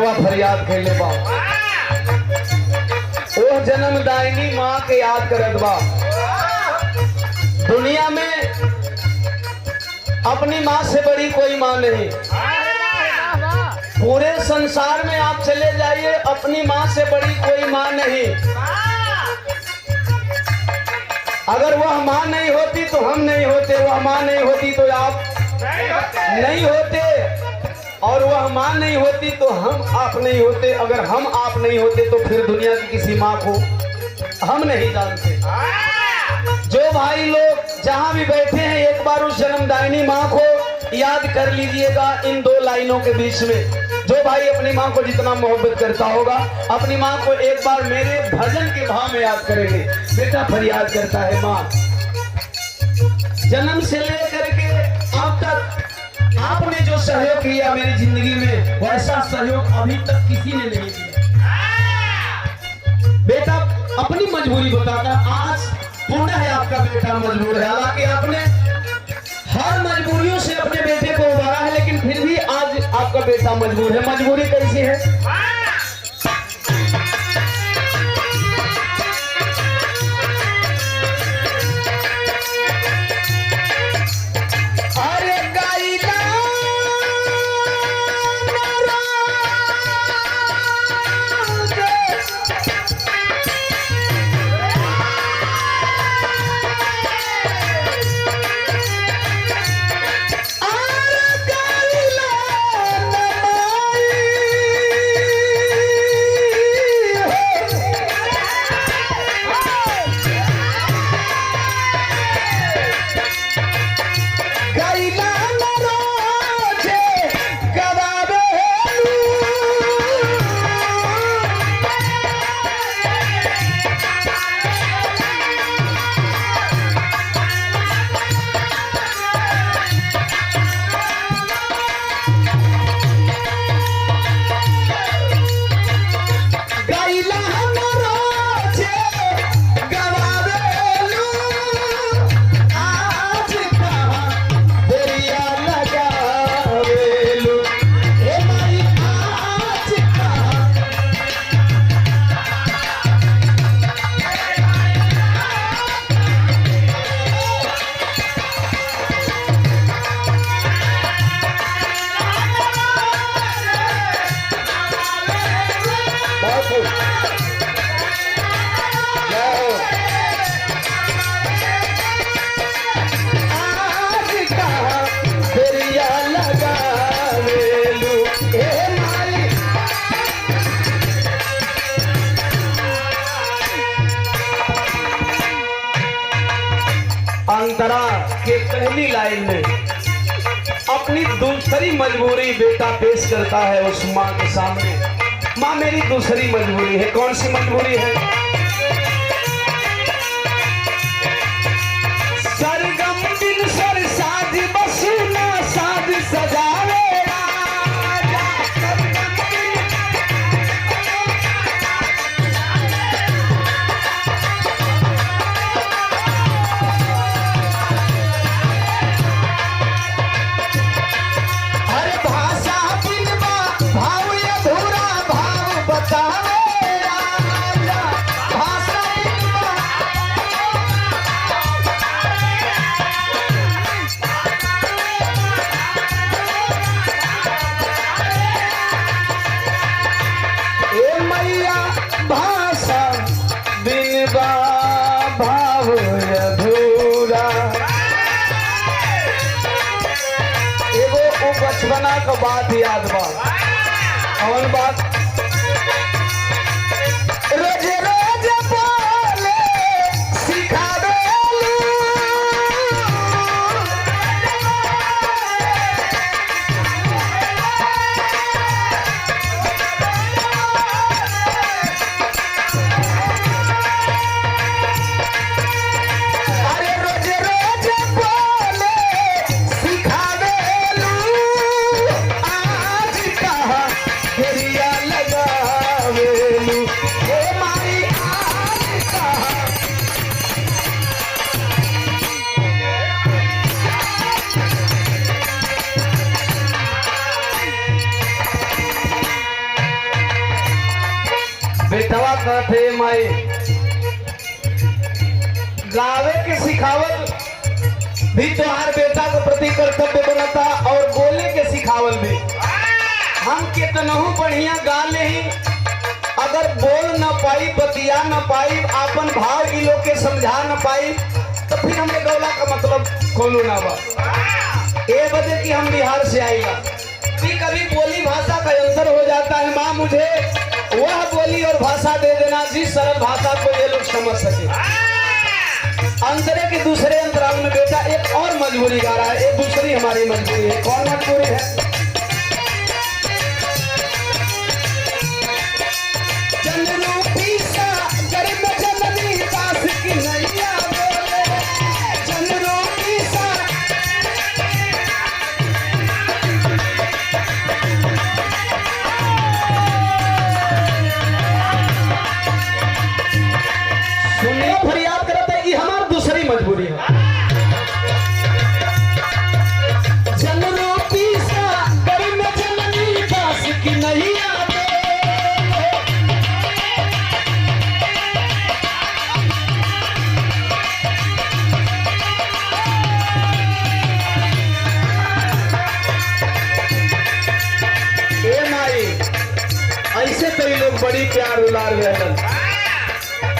बेटवा फरियाद कैले बा, वो जन्मदायिनी माँ के याद करत बा। दुनिया में अपनी माँ से बड़ी कोई माँ नहीं। पूरे संसार में आप चले जाइए, अपनी माँ से बड़ी कोई माँ नहीं। अगर वह माँ नहीं होती तो हम नहीं होते, वह माँ नहीं होती तो आप नहीं होते, और वह माँ नहीं होती तो हम आप नहीं होते। अगर हम आप नहीं होते तो फिर दुनिया की किसी माँ को हम नहीं जानते। जो भाई लोग जहां भी बैठे हैं, एक बार उस जन्मदायिनी माँ को याद कर लीजिएगा इन दो लाइनों के बीच में। जो भाई अपनी माँ को जितना मोहब्बत करता होगा, अपनी माँ को एक बार मेरे भजन के भाव में याद करेंगे। बेटा फरियाद करता है, माँ जन्म से लेकर के अब तक आपने जो सहयोग किया मेरी जिंदगी में, वैसा सहयोग अभी तक किसी ने नहीं दिया। बेटा अपनी मजबूरी बताता, आज पूर्ण है आपका बेटा मजबूर है। हालांकि आपने हर मजबूरियों से अपने बेटे को उबारा है, लेकिन फिर भी आज आपका बेटा मजबूर है। मजबूरी कैसी है? अंतरा के पहली लाइन में अपनी दूसरी मजबूरी बेटा पेश करता है उस माँ के सामने। माँ मेरी दूसरी मजबूरी है। कौन सी मजबूरी है? सरगम बिन सर साज बसु ना साज सजावे। बचपना का बात याद बा और बात रोज रोज बोले सिखा दो। आज कहा बात है माई, गावे के सिखावल भी तुम्हार बेटा के प्रति कर्तव्य बनता और बोले के सिखावल भी। हम कितनहू बढ़िया गा ले ही, अगर बोल न पाई, बतिया न पाई, अपन भाव की लोग के समझा न पाई, तो फिर हमने गौला का मतलब खोलू ना बा। ये वजह कि हम बिहार से आएगा, कभी बोली भाषा का अंतर हो जाता है। माँ मुझे वह बोली और भाषा दे देना जिस सरल भाषा को ये लोग समझ सके। अंतरे के दूसरे अंतराल में बेटा एक और मजबूरी गा रहा है, एक दूसरी हमारी मजबूरी है। कौन मजबूरी है? जनरूपी सागर में जननी दास की नैया बोले, जनरूपी सुनिए फरियाद करते हैं कि हमारी दूसरी मजबूरी है। जनरूपी सागर में जननी दास की नैया ऐसे कई लोग बड़ी प्यार उलार रहलन।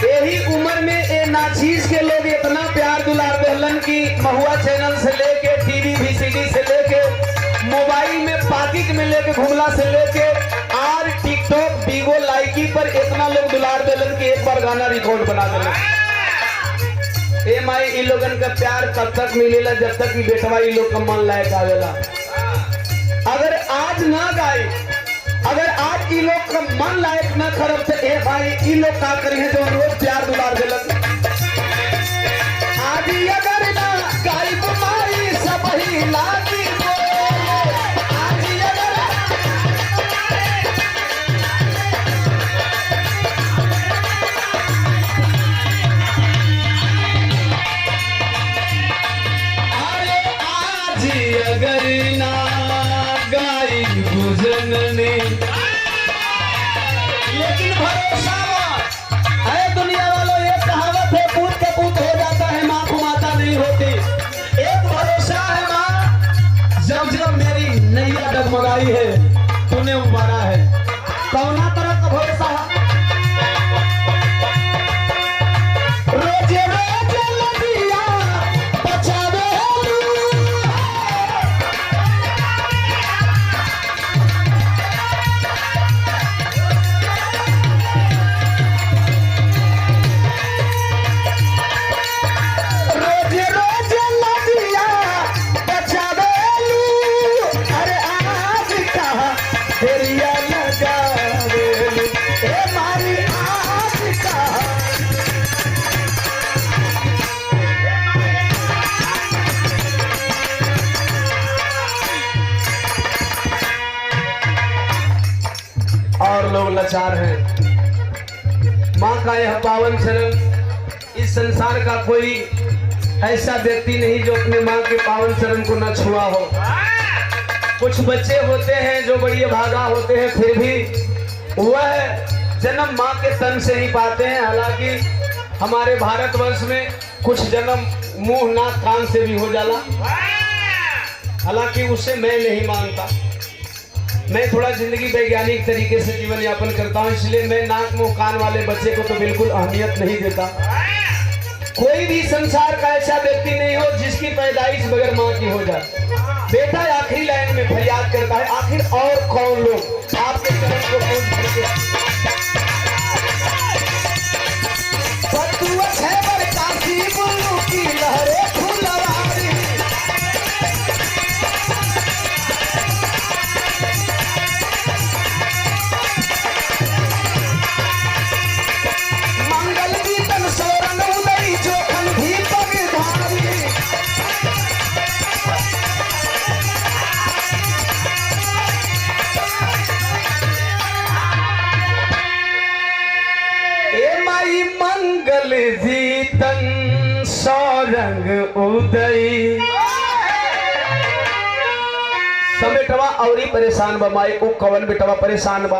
यही उम्र में ये नाचीज के लोग इतना प्यार दुलार रहलन कि महुआ चैनल से लेके टीवी VCD से लेके मोबाइल में पाकिट में लेके घुमला से लेके और टिकटॉक बीगो लाइकी पर इतना लोग दुलार देलन कि एक बार गाना रिकॉर्ड बना देलन। ए माई इन लोगन का प्यार तब तक मिलेला जब तक कि बेटवा इन लोग का मन लायक आवेला। अगर आज ना गाए, अगर आज ई लोग का मन लायक न करब तो ए भाई ई लोग का करी है जो रोज प्यार दुलार देलन। आज अगर ना गाई तुम्हारी सब ही लागी बोले, आज अगर अरे आज अगर ना गाई गुजरने, लेकिन भरोसा है दुनिया वालों, ये कहावत है पूत के पूत हो जाता है, माँ को माता नहीं होती। एक भरोसा है माँ, जब जब मेरी नैया डगमगाई है तूने उबारा है। कौना तरह का भरोसा है? रोज रोज नदिया बचावे और लोग लाचार हैं। माँ का यह पावन चरण, इस संसार का कोई ऐसा व्यक्ति नहीं जो अपने माँ के पावन चरण को न छुआ हो। कुछ बच्चे होते हैं जो बड़ी भागा होते हैं, फिर भी वह जन्म माँ के तन से ही पाते हैं। हालांकि हमारे भारतवर्ष में कुछ जन्म मुंह नाक कान से भी हो जाला, हालांकि उसे मैं नहीं मानता। मैं थोड़ा जिंदगी वैज्ञानिक तरीके से जीवन यापन करता हूँ, इसलिए मैं नाक मुंह कान वाले बच्चे को तो बिल्कुल अहमियत नहीं देता। कोई भी संसार का ऐसा व्यक्ति नहीं हो जिसकी पैदाइश बगैर माँ की हो जाए। बेटा आखिरी लाइन में फरियाद करता है, आखिर और कौन लोग आपके चरण को मंगल जीतन सौरंग उदय। सब बेटवा और ही परेशान बा माई, ओ कवन बेटवा परेशान बा।